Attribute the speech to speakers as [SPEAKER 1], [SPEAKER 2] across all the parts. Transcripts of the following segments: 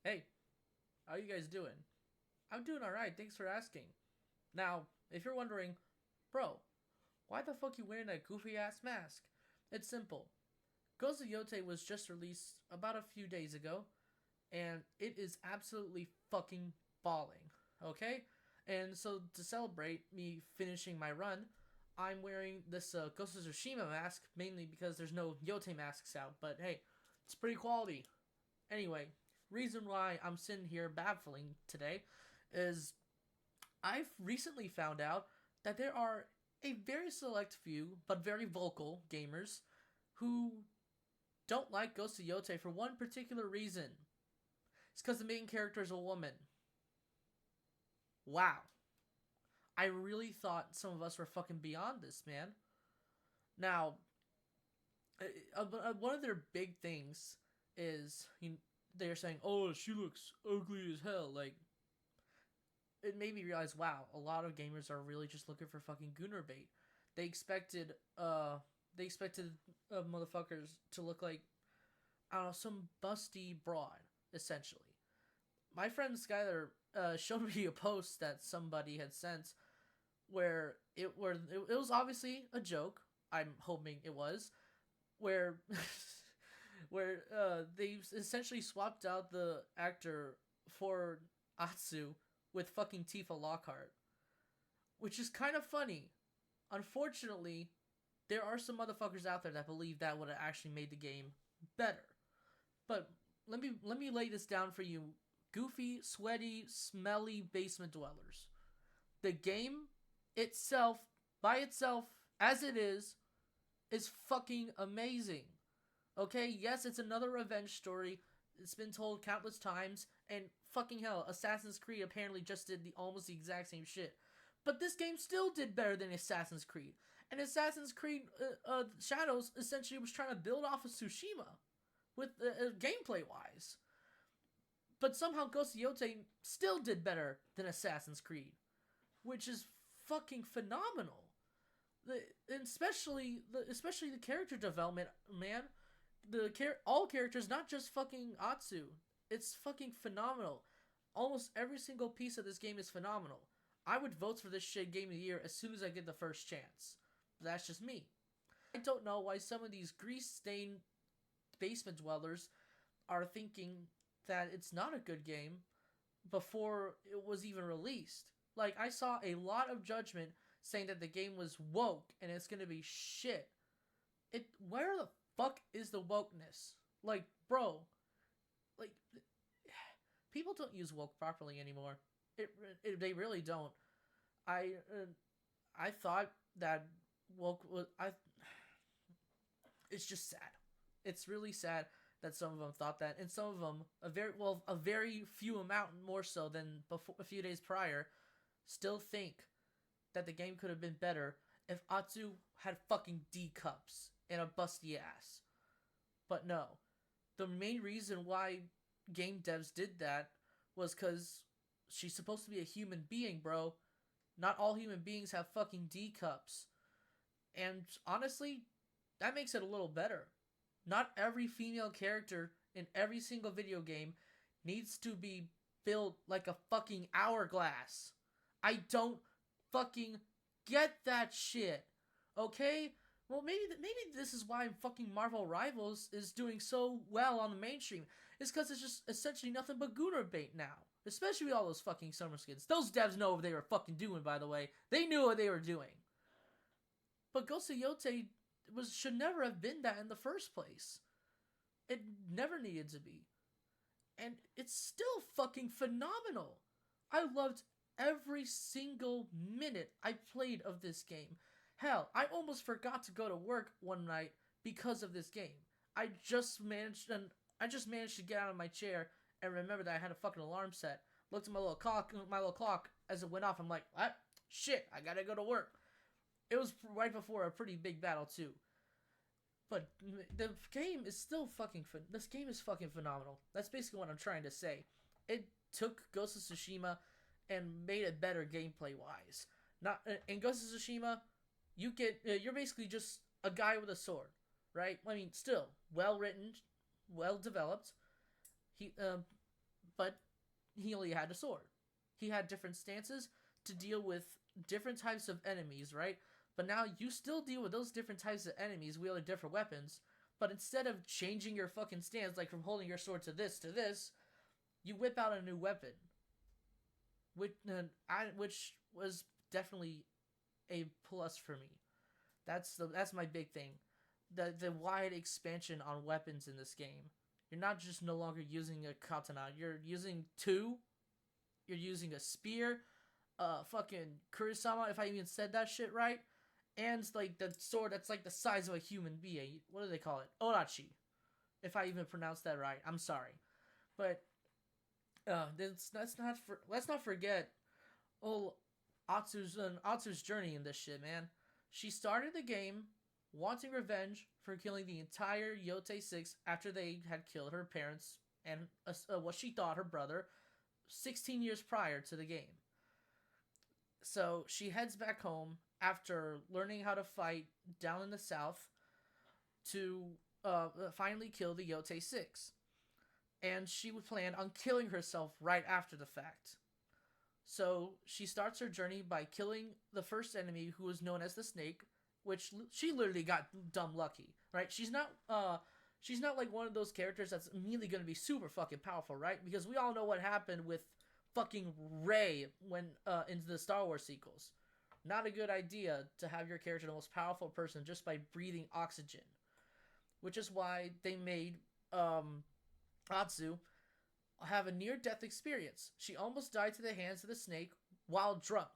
[SPEAKER 1] Hey, how you guys doing? I'm doing alright, thanks for asking. Now, if you're wondering, bro, why the fuck you wearing that goofy ass mask? It's simple. Ghost of Yotei was just released about a few days ago, and it is absolutely fucking balling, okay? And so to celebrate me finishing my run, I'm wearing this Ghost of Tsushima mask, mainly because there's no Yotei masks out, but hey, it's pretty quality. Anyway, reason why I'm sitting here baffling today is I've recently found out that there are a very select few, but very vocal gamers who don't like Ghost of Yotei for one particular reason. It's because the main character is a woman. Wow. I really thought some of us were fucking beyond this, man. Now, one of their big things is they're saying, "Oh, she looks ugly as hell." Like, it made me realize, wow, a lot of gamers are really just looking for fucking gooner bait. They expected, uh, they expected motherfuckers to look like, I don't know, some busty broad, essentially. My friend Skylar showed me a post that somebody had sent where it was obviously a joke. I'm hoping it was where they essentially swapped out the actor for Atsu with fucking Tifa Lockhart, which is kind of funny. Unfortunately, there are some motherfuckers out there that believe that would have actually made the game better. But let me lay this down for you, goofy, sweaty, smelly basement dwellers. The game itself, by itself, as it is fucking amazing. Okay, yes, it's another revenge story. It's been told countless times, and fucking hell, Assassin's Creed apparently just did almost the exact same shit. But this game still did better than Assassin's Creed. And Assassin's Creed Shadows essentially was trying to build off of Tsushima with gameplay wise. But somehow Ghost of Yotei still did better than Assassin's Creed, which is fucking phenomenal. Especially the character development, man. All characters, not just fucking Atsu. It's fucking phenomenal. Almost every single piece of this game is phenomenal. I would vote for this shit game of the year as soon as I get the first chance. But that's just me. I don't know why some of these grease-stained basement dwellers are thinking that it's not a good game before it was even released. Like, I saw a lot of judgment saying that the game was woke and it's gonna be shit. Where the fuck is the wokeness? Like, bro, like, people don't use woke properly anymore. They really don't. I uh, I thought that woke was I. It's just sad. It's really sad that some of them thought that, and some of them a very few amount more so than before a few days prior, still think that the game could have been better if Atsu had fucking D cups and a busty ass. But no, the main reason why game devs did that was because she's supposed to be a human being, bro. Not all human beings have fucking D cups. And honestly, that makes it a little better. Not every female character in every single video game needs to be built like a fucking hourglass. I don't fucking get that shit. Okay? Well, maybe this is why fucking Marvel Rivals is doing so well on the mainstream. It's because it's just essentially nothing but gooner bait now. Especially with all those fucking summer skins. Those devs know what they were fucking doing, by the way. They knew what they were doing. But Ghost of Yotei should never have been that in the first place. It never needed to be. And it's still fucking phenomenal. I loved every single minute I played of this game. Hell, I almost forgot to go to work one night because of this game. I just managed to get out of my chair and remember that I had a fucking alarm set. Looked at my little clock as it went off. I'm like, what? Shit, I gotta go to work. It was right before a pretty big battle too. But the game is still fucking fun. This game is fucking phenomenal. That's basically what I'm trying to say. It took Ghost of Tsushima and made it better gameplay wise. Not in Ghost of Tsushima, you're basically just a guy with a sword, right? I mean, still well written, well developed. He but he only had a sword. He had different stances to deal with different types of enemies, right? But now you still deal with those different types of enemies wielding different weapons, but instead of changing your fucking stance, like from holding your sword to this, you whip out a new weapon, which was definitely a plus for me. That's my big thing. The wide expansion on weapons in this game. You're not just no longer using a katana. You're using two. You're using a spear, fucking kurisama, if I even said that shit right, and like the sword that's like the size of a human being. What do they call it? Orachi. If I even pronounced that right, I'm sorry, but let's not forget oh Atsu's journey in this shit, man. She started the game wanting revenge for killing the entire Yotei 6 after they had killed her parents and what she thought her brother 16 years prior to the game. So she heads back home after learning how to fight down in the south to finally kill the Yotei 6. And she would plan on killing herself right after the fact. So she starts her journey by killing the first enemy, who was known as the Snake, which she literally got dumb lucky, right? She's not like one of those characters that's immediately going to be super fucking powerful, right? Because we all know what happened with fucking Rey when into the Star Wars sequels. Not a good idea to have your character the most powerful person just by breathing oxygen, which is why they made Atsu have a near-death experience. She almost died to the hands of the Snake while drunk,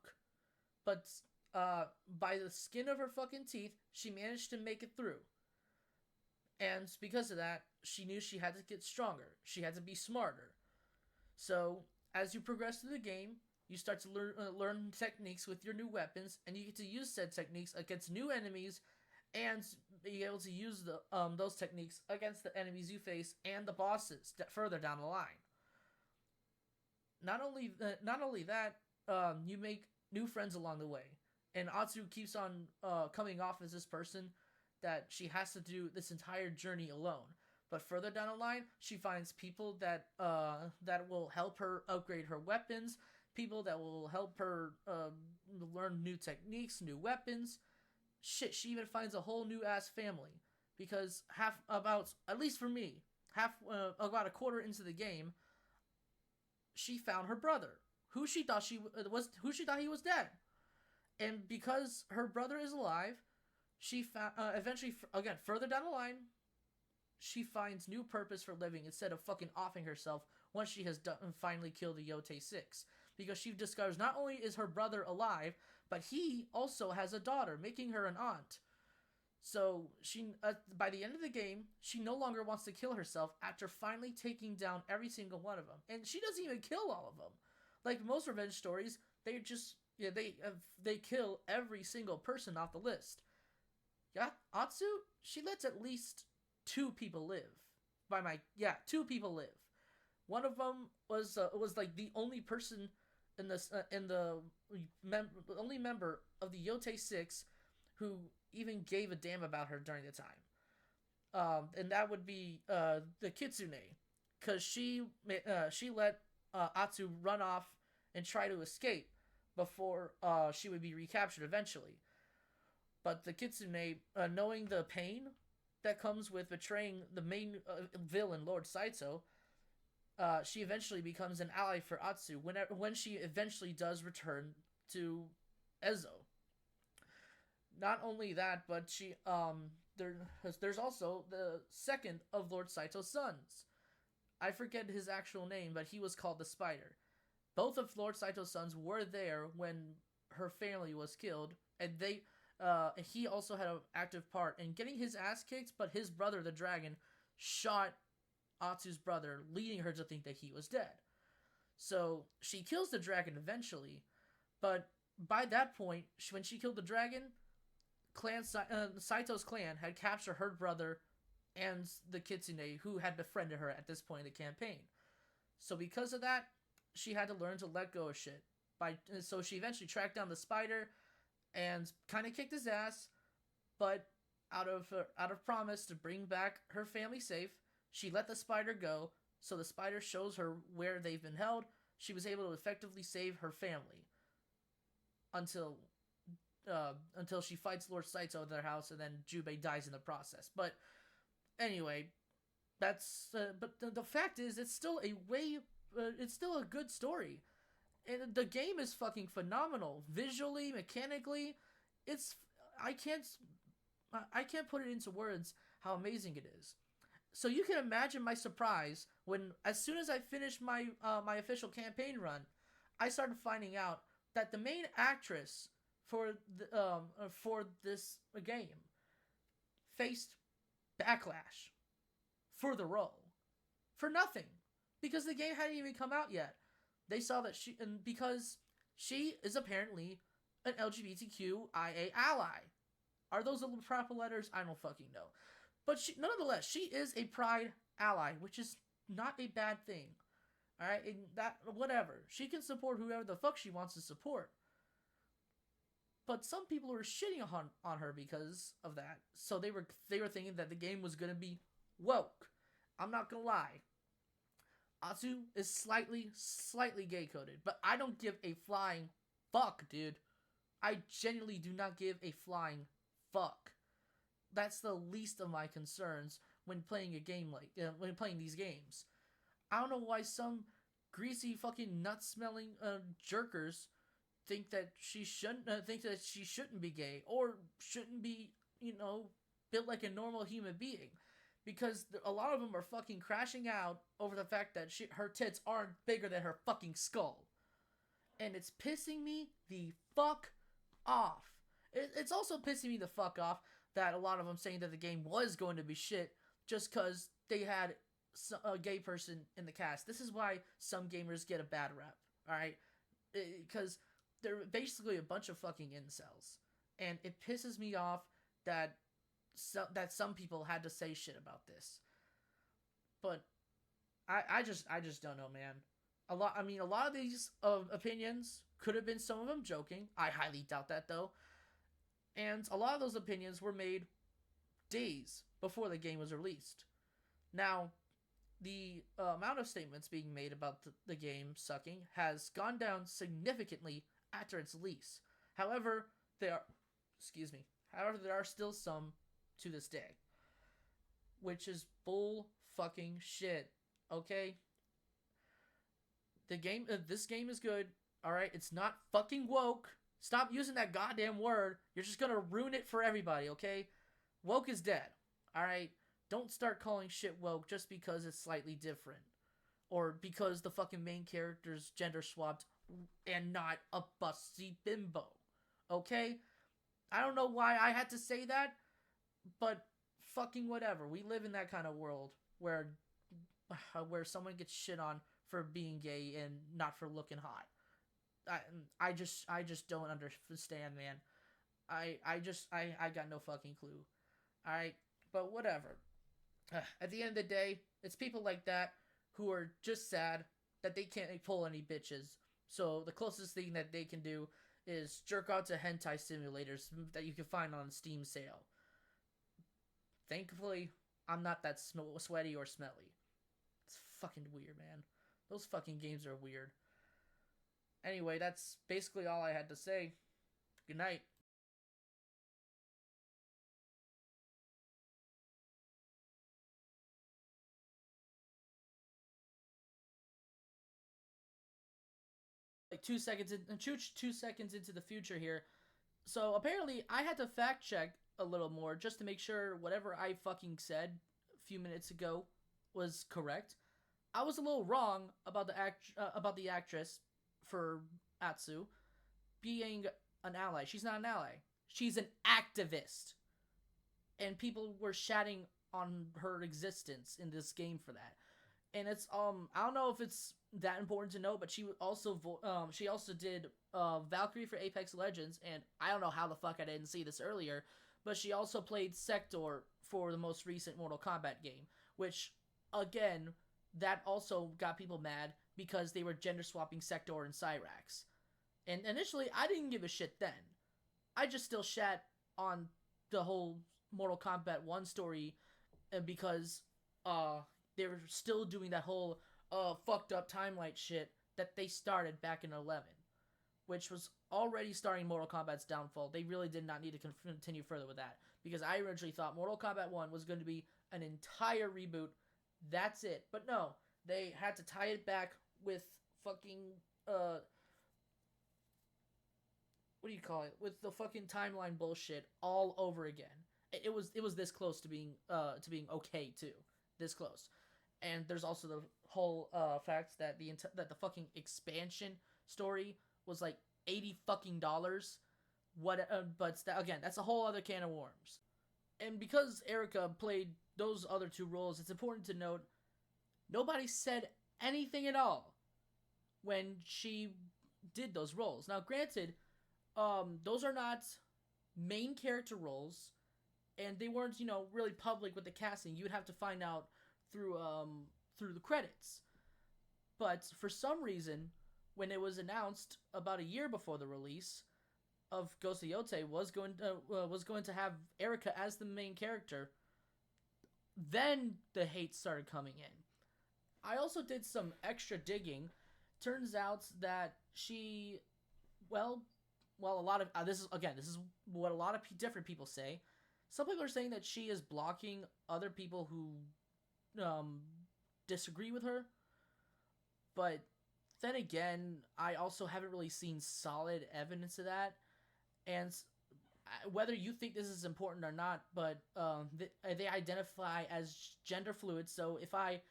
[SPEAKER 1] but by the skin of her fucking teeth, she managed to make it through. And because of that, she knew she had to get stronger. She had to be smarter. So, as you progress through the game, you start to learn techniques with your new weapons, and you get to use said techniques against new enemies, and be able to use those techniques against the enemies you face and the bosses further down the line. Not only that, you make new friends along the way, and Atsu keeps on coming off as this person that she has to do this entire journey alone. But further down the line, she finds people that will help her upgrade her weapons, people that will help her learn new techniques, new weapons. Shit, she even finds a whole new ass family, because at least for me, about a quarter into the game, she found her brother, who she thought he was dead, and because her brother is alive, she eventually, again, further down the line, she finds new purpose for living instead of fucking offing herself once she has finally killed the Yotei 6. Because she discovers not only is her brother alive, but he also has a daughter, making her an aunt. So she, by the end of the game, she no longer wants to kill herself after finally taking down every single one of them. And she doesn't even kill all of them. Like most revenge stories, they just, they kill every single person off the list. Yeah, Atsu, she lets at least 2 people live. Two people live. One of them was like the only person in this only member of the Yotei 6 who even gave a damn about her during the time. And that would be the Kitsune, because she let Atsu run off and try to escape before she would be recaptured eventually. But the Kitsune, knowing the pain that comes with betraying the main villain, Lord Saito, she eventually becomes an ally for Atsu when she eventually does return to Ezo. Not only that, but there's also the second of Lord Saito's sons. I forget his actual name, but he was called the Spider. Both of Lord Saito's sons were there when her family was killed, and he also had an active part in getting his ass kicked, but his brother, the dragon, shot Atsu's brother, leading her to think that he was dead. So she kills the dragon eventually, but by that point, when she killed the dragon, Saito's clan had captured her brother and the Kitsune, who had befriended her at this point in the campaign. So because of that, she had to learn to let go of shit. So she eventually tracked down the Spider and kind of kicked his ass, but out of promise to bring back her family safe, she let the Spider go, So the spider shows her where they've been held. She was able to effectively save her family until until she fights Lord Saito at their house, and then Jubei dies in the process. But anyway, that's but the fact is, it's still a way, it's still a good story, and the game is fucking phenomenal visually, mechanically. It's I can't I can't put it into words how amazing it is. So you can imagine my surprise when, as soon as I finished my official campaign run, I started finding out that the main actress for this game faced backlash for the role for nothing, because the game hadn't even come out yet. They saw that and because she is apparently an LGBTQIA ally. Are those the proper letters? I don't fucking know. But nonetheless, she is a pride ally, which is not a bad thing. All right, and that whatever, she can support whoever the fuck she wants to support. But some people were shitting on her because of that. So they were thinking that the game was gonna be woke. I'm not gonna lie. Atsu is slightly gay coded, but I don't give a flying fuck, dude. I genuinely do not give a flying fuck. That's the least of my concerns when playing a game when playing these games. I don't know why some greasy fucking nut smelling jerkers think that she shouldn't be gay or shouldn't be, built like a normal human being, because a lot of them are fucking crashing out over the fact that her tits aren't bigger than her fucking skull, and it's pissing me the fuck off. It's also pissing me the fuck off that a lot of them saying that the game was going to be shit just because they had a gay person in the cast. This is why some gamers get a bad rep, alright? Because they're basically a bunch of fucking incels. And it pisses me off that some people had to say shit about this. But I just don't know, man. A lot of these opinions could have been some of them joking. I highly doubt that, though. And a lot of those opinions were made days before the game was released. Now, the amount of statements being made about the game sucking has gone down significantly after its release. However, there are still some to this day, which is bull fucking shit. Okay, this game is good. All right, it's not fucking woke. Stop using that goddamn word. You're just gonna ruin it for everybody. Okay, woke is dead. All right. Don't start calling shit woke just because it's slightly different. Or because the fucking main character's gender swapped and not a busty bimbo. Okay? I don't know why I had to say that, but fucking whatever. We live in that kind of world where someone gets shit on for being gay and not for looking hot. I just don't understand, man. I got no fucking clue. Alright? But whatever. At the end of the day, it's people like that who are just sad that they can't pull any bitches. So the closest thing that they can do is jerk out to hentai simulators that you can find on Steam sale. Thankfully, I'm not that sweaty or smelly. It's fucking weird, man. Those fucking games are weird. Anyway, that's basically all I had to say. Good night. Like 2 seconds in, 2 seconds into the future here. So apparently I had to fact check a little more just to make sure whatever I fucking said a few minutes ago was correct. I was a little wrong about about the actress for Atsu being an ally. She's not an ally. She's an activist. And people were shouting on her existence in this game for that. And it's I don't know if it's that important to know, but she also did Valkyrie for Apex Legends, and I don't know how the fuck I didn't see this earlier, but she also played Sector for the most recent Mortal Kombat game, which again, that also got people mad because they were gender swapping Sector and Cyrax. And initially I didn't give a shit then. I just still shat on the whole Mortal Kombat 1 story because they were still doing that whole fucked up timeline shit that they started back in 11, which was already starting Mortal Kombat's downfall. They really did not need to continue further with that, because I originally thought Mortal Kombat 1 was going to be an entire reboot. That's it. But no, they had to tie it back with fucking what do you call it? With the fucking timeline bullshit all over again. It was this close to being okay too. This close. And there's also the whole fact that the fucking expansion story was like $80 fucking. What? But again, that's a whole other can of worms. And because Erica played those other two roles, it's important to note nobody said anything at all when she did those roles. Now, granted, those are not main character roles, and they weren't, really public with the casting. You would have to find out through the credits. But for some reason, when it was announced about a year before the release of Ghost of Yotei was going to have Erica as the main character, then the hate started coming in. I also did some extra digging. Turns out that she, well, a lot of this is what a lot of different people say. Some people are saying that she is blocking other people who disagree with her, but then again, I also haven't really seen solid evidence of that. And whether you think this is important or not, but they identify as gender fluid. So if I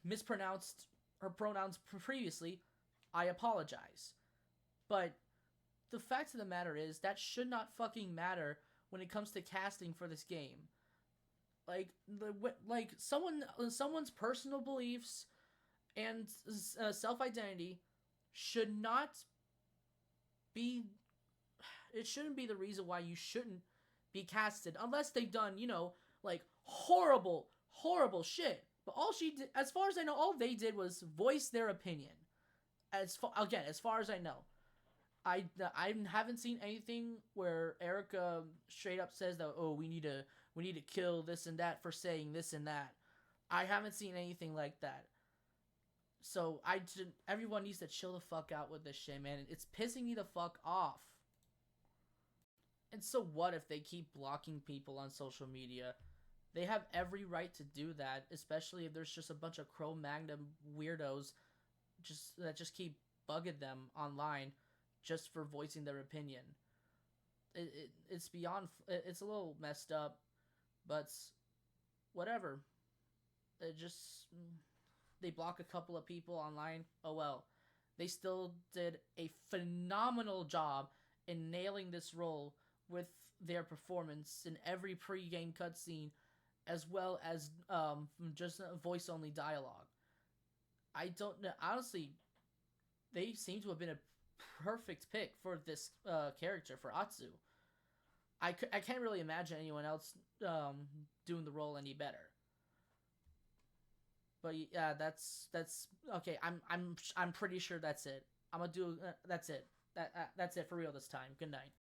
[SPEAKER 1] mispronounced her pronouns previously, I apologize. But the fact of the matter is that should not fucking matter when it comes to casting for this game. Like someone's personal beliefs and self identity should not be. It shouldn't be the reason why you shouldn't be casted unless they've done like horrible shit. But all she did, as far as I know, all they did was voice their opinion. As far as I know, I haven't seen anything where Erica straight up says that, oh, we need to kill this and that for saying this and that. I haven't seen anything like that. So everyone needs to chill the fuck out with this shit, man. It's pissing me the fuck off. And so what if they keep blocking people on social media? They have every right to do that, especially if there's just a bunch of Cro-Magnon weirdos that just keep bugging them online just for voicing their opinion. It's beyond. It's a little messed up, but whatever. They block a couple of people online. Oh well. They still did a phenomenal job in nailing this role with their performance in every pre-game cutscene, as well as just voice-only dialogue. I don't know. Honestly, they seem to have been a perfect pick for this character, for Atsu. I can't really imagine anyone else doing the role any better. But yeah, that's okay. I'm pretty sure that's it. I'm gonna do that's it. That's it for real this time. Good night.